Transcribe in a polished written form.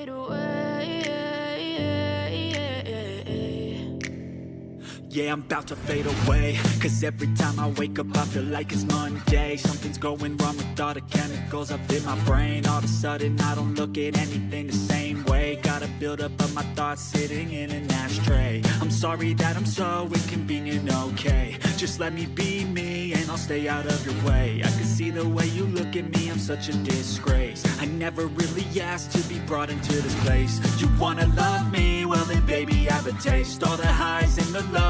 fade away. Yeah, I'm about to fade away, 'cause every time I wake up I feel like it's Monday. Something's going wrong with all the chemicals up in my brain. All of a sudden I don't look at anything the same way. Gotta build up of my thoughts sitting in an ashtray. I'm sorry that I'm so inconvenient, okay. Just let me be me and I'll stay out of your way. I can see the way you look at me, I'm such a disgrace. I never really asked to be brought into this place. You wanna love me? Well then baby, I have a taste. All the highs and the lows.